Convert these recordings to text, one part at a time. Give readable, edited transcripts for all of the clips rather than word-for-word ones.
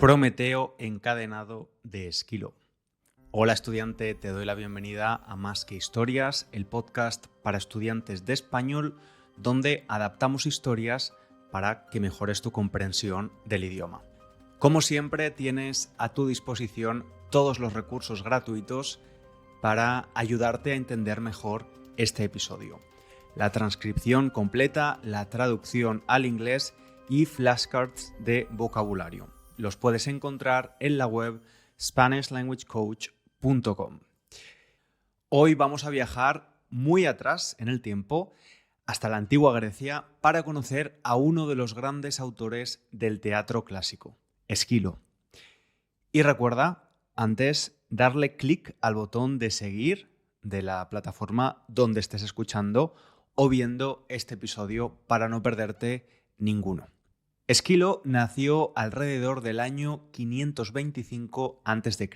Prometeo encadenado de Esquilo. Hola estudiante, te doy la bienvenida a Más que Historias, el podcast para estudiantes de español donde adaptamos historias para que mejores tu comprensión del idioma. Como siempre, tienes a tu disposición todos los recursos gratuitos para ayudarte a entender mejor este episodio. La transcripción completa, la traducción al inglés y flashcards de vocabulario. Los puedes encontrar en la web SpanishLanguageCoach.com. Hoy vamos a viajar muy atrás en el tiempo, hasta la antigua Grecia, para conocer a uno de los grandes autores del teatro clásico, Esquilo. Y recuerda, antes, darle clic al botón de seguir de la plataforma donde estés escuchando o viendo este episodio para no perderte ninguno. Esquilo nació alrededor del año 525 a.C.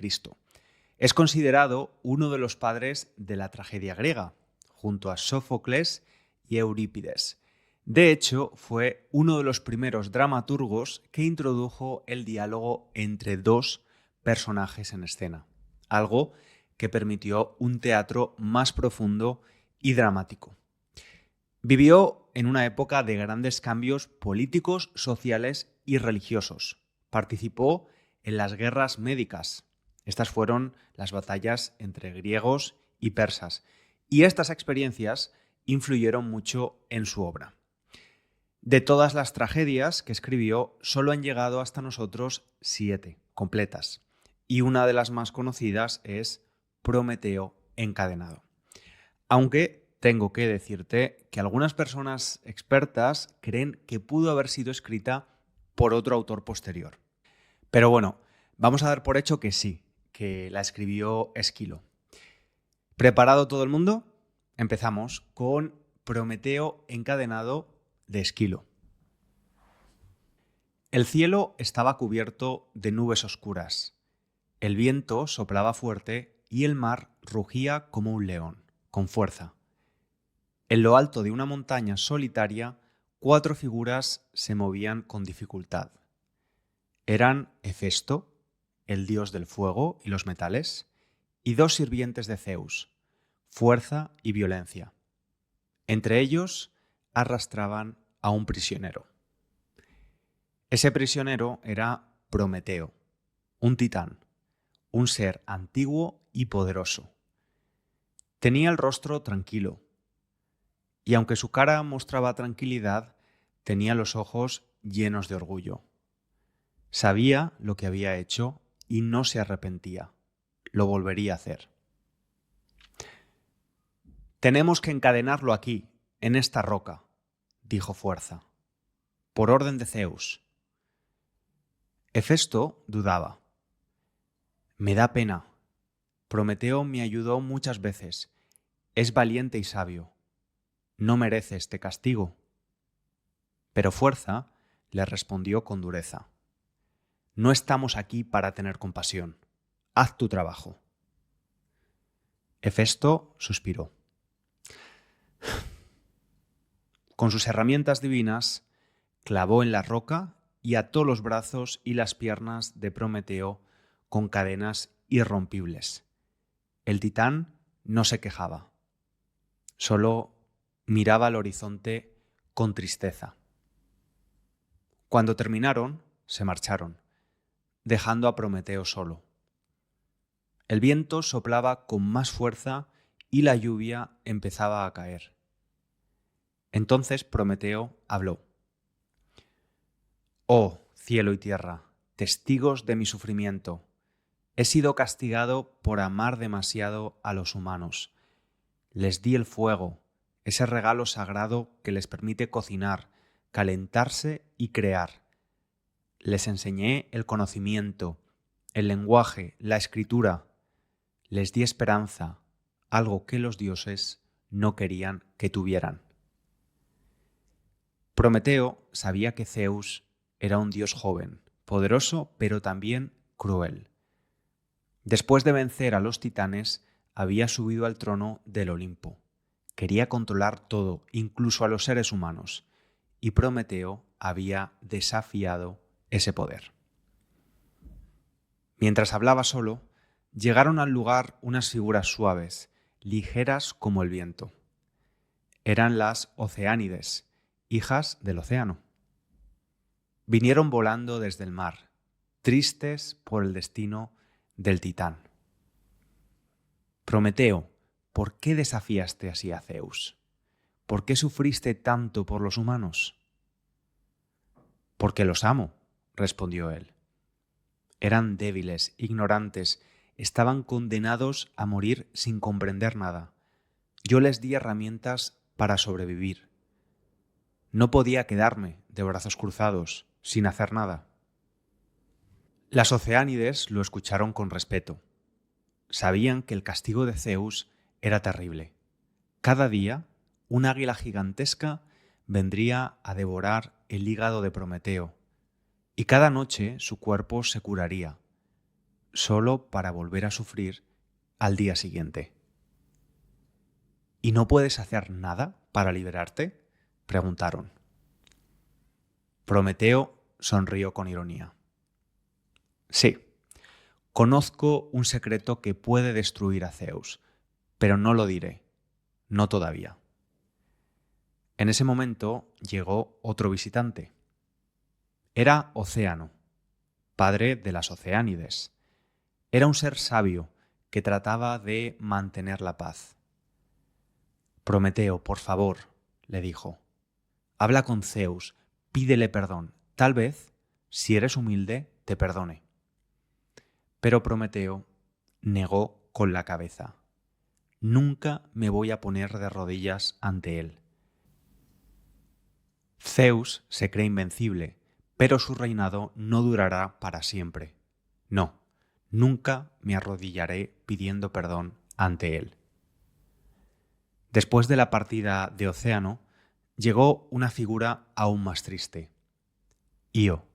Es considerado uno de los padres de la tragedia griega, junto a Sófocles y Eurípides. De hecho, fue uno de los primeros dramaturgos que introdujo el diálogo entre dos personajes en escena, algo que permitió un teatro más profundo y dramático. Vivió en una época de grandes cambios políticos, sociales y religiosos. Participó en las guerras médicas. Estas fueron las batallas entre griegos y persas. Y estas experiencias influyeron mucho en su obra. De todas las tragedias que escribió, solo han llegado hasta nosotros 7 completas. Y una de las más conocidas es Prometeo encadenado. Aunque tengo que decirte que algunas personas expertas creen que pudo haber sido escrita por otro autor posterior. Pero bueno, vamos a dar por hecho que sí, que la escribió Esquilo. ¿Preparado todo el mundo? Empezamos con Prometeo encadenado de Esquilo. El cielo estaba cubierto de nubes oscuras. El viento soplaba fuerte y el mar rugía como un león, con fuerza. En lo alto de una montaña solitaria, 4 figuras se movían con dificultad. Eran Hefesto, el dios del fuego y los metales, y 2 sirvientes de Zeus, fuerza y violencia. Entre ellos arrastraban a un prisionero. Ese prisionero era Prometeo, un titán, un ser antiguo y poderoso. Tenía el rostro tranquilo, y aunque su cara mostraba tranquilidad, tenía los ojos llenos de orgullo. Sabía lo que había hecho y no se arrepentía. Lo volvería a hacer. «Tenemos que encadenarlo aquí, en esta roca», dijo Fuerza, «por orden de Zeus». Hefesto dudaba. «Me da pena. Prometeo me ayudó muchas veces. Es valiente y sabio. No merece este castigo». Pero Fuerza le respondió con dureza. «No estamos aquí para tener compasión. Haz tu trabajo». Hefesto suspiró. Con sus herramientas divinas, clavó en la roca y ató los brazos y las piernas de Prometeo con cadenas irrompibles. El titán no se quejaba. Solo miraba al horizonte con tristeza. Cuando terminaron, se marcharon, dejando a Prometeo solo. El viento soplaba con más fuerza y la lluvia empezaba a caer. Entonces Prometeo habló. «Oh, cielo y tierra, testigos de mi sufrimiento, he sido castigado por amar demasiado a los humanos. Les di el fuego, ese regalo sagrado que les permite cocinar, calentarse y crear. Les enseñé el conocimiento, el lenguaje, la escritura. Les di esperanza, algo que los dioses no querían que tuvieran». Prometeo sabía que Zeus era un dios joven, poderoso, pero también cruel. Después de vencer a los titanes, había subido al trono del Olimpo. Quería controlar todo, incluso a los seres humanos, y Prometeo había desafiado ese poder. Mientras hablaba solo, llegaron al lugar unas figuras suaves, ligeras como el viento. Eran las Oceánides, hijas del océano. Vinieron volando desde el mar, tristes por el destino del Titán. Prometeo, ¿por qué desafiaste así a Zeus? ¿Por qué sufriste tanto por los humanos? Porque los amo, respondió él. Eran débiles, ignorantes, estaban condenados a morir sin comprender nada. Yo les di herramientas para sobrevivir. No podía quedarme de brazos cruzados, sin hacer nada. Las Oceánides lo escucharon con respeto. Sabían que el castigo de Zeus era terrible. Cada día, un águila gigantesca vendría a devorar el hígado de Prometeo, y cada noche su cuerpo se curaría, solo para volver a sufrir al día siguiente. ¿Y no puedes hacer nada para liberarte?, preguntaron. Prometeo sonrió con ironía. Sí, conozco un secreto que puede destruir a Zeus, pero no lo diré, no todavía. En ese momento llegó otro visitante. Era Océano, padre de las Oceánides. Era un ser sabio que trataba de mantener la paz. Prometeo, por favor, le dijo, habla con Zeus, pídele perdón. Tal vez, si eres humilde, te perdone. Pero Prometeo negó con la cabeza. Nunca me voy a poner de rodillas ante él. Zeus se cree invencible, pero su reinado no durará para siempre. No, nunca me arrodillaré pidiendo perdón ante él. Después de la partida de Océano, llegó una figura aún más triste. Io,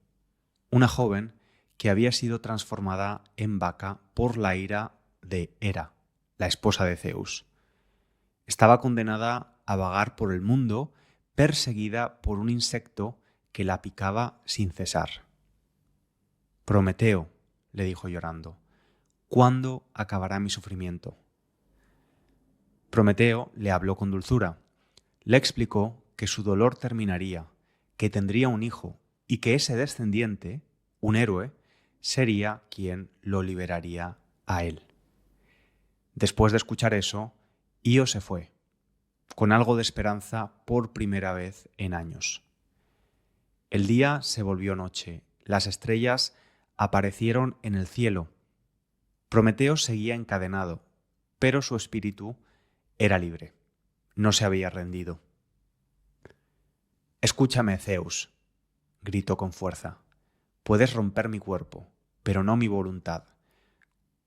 una joven que había sido transformada en vaca por la ira de Hera, la esposa de Zeus. Estaba condenada a vagar por el mundo, perseguida por un insecto que la picaba sin cesar. Prometeo, le dijo llorando, ¿cuándo acabará mi sufrimiento? Prometeo le habló con dulzura. Le explicó que su dolor terminaría, que tendría un hijo y que ese descendiente, un héroe, sería quien lo liberaría a él. Después de escuchar eso, Io se fue, con algo de esperanza por primera vez en años. El día se volvió noche, las estrellas aparecieron en el cielo. Prometeo seguía encadenado, pero su espíritu era libre. No se había rendido. Escúchame, Zeus, gritó con fuerza. Puedes romper mi cuerpo, pero no mi voluntad.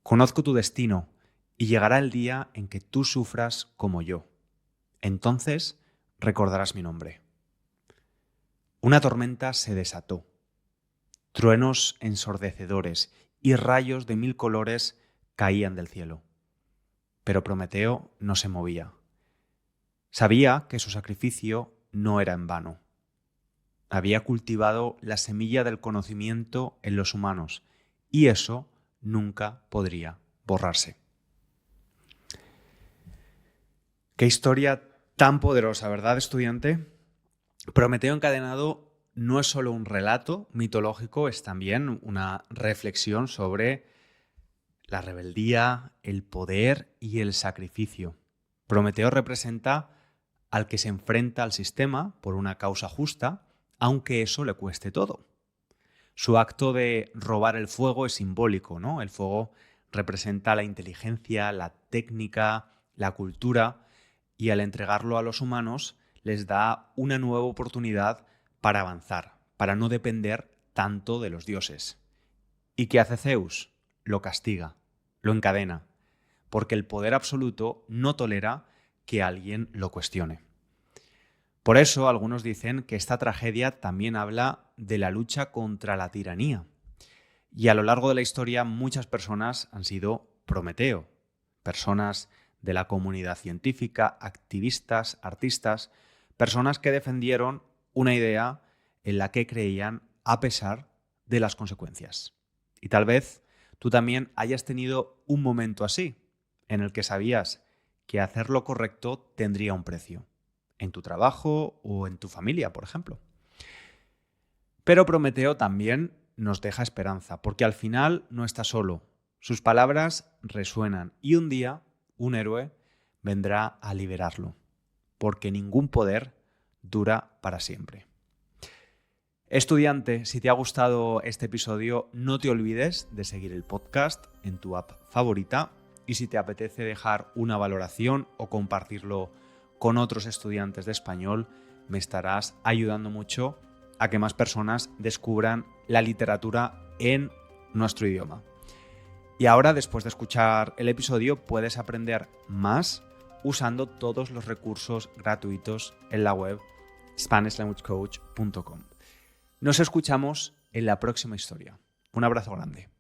Conozco tu destino y llegará el día en que tú sufras como yo. Entonces recordarás mi nombre. Una tormenta se desató. Truenos ensordecedores y rayos de 1000 colores caían del cielo. Pero Prometeo no se movía. Sabía que su sacrificio no era en vano. Había cultivado la semilla del conocimiento en los humanos y eso nunca podría borrarse. Qué historia tan poderosa, ¿verdad, estudiante? Prometeo encadenado no es solo un relato mitológico, es también una reflexión sobre la rebeldía, el poder y el sacrificio. Prometeo representa al que se enfrenta al sistema por una causa justa, aunque eso le cueste todo. Su acto de robar el fuego es simbólico, ¿no? El fuego representa la inteligencia, la técnica, la cultura, y al entregarlo a los humanos les da una nueva oportunidad para avanzar, para no depender tanto de los dioses. ¿Y qué hace Zeus? Lo castiga, lo encadena, porque el poder absoluto no tolera que alguien lo cuestione. Por eso algunos dicen que esta tragedia también habla de la lucha contra la tiranía. Y a lo largo de la historia muchas personas han sido Prometeo, personas de la comunidad científica, activistas, artistas, personas que defendieron una idea en la que creían a pesar de las consecuencias. Y tal vez tú también hayas tenido un momento así, en el que sabías que hacer lo correcto tendría un precio, en tu trabajo o en tu familia, por ejemplo. Pero Prometeo también nos deja esperanza, porque al final no está solo. Sus palabras resuenan y un día un héroe vendrá a liberarlo, porque ningún poder dura para siempre. Estudiante, si te ha gustado este episodio, no te olvides de seguir el podcast en tu app favorita y si te apetece dejar una valoración o compartirlo con otros estudiantes de español, me estarás ayudando mucho a que más personas descubran la literatura en nuestro idioma. Y ahora, después de escuchar el episodio, puedes aprender más usando todos los recursos gratuitos en la web SpanishLanguageCoach.com. Nos escuchamos en la próxima historia. Un abrazo grande.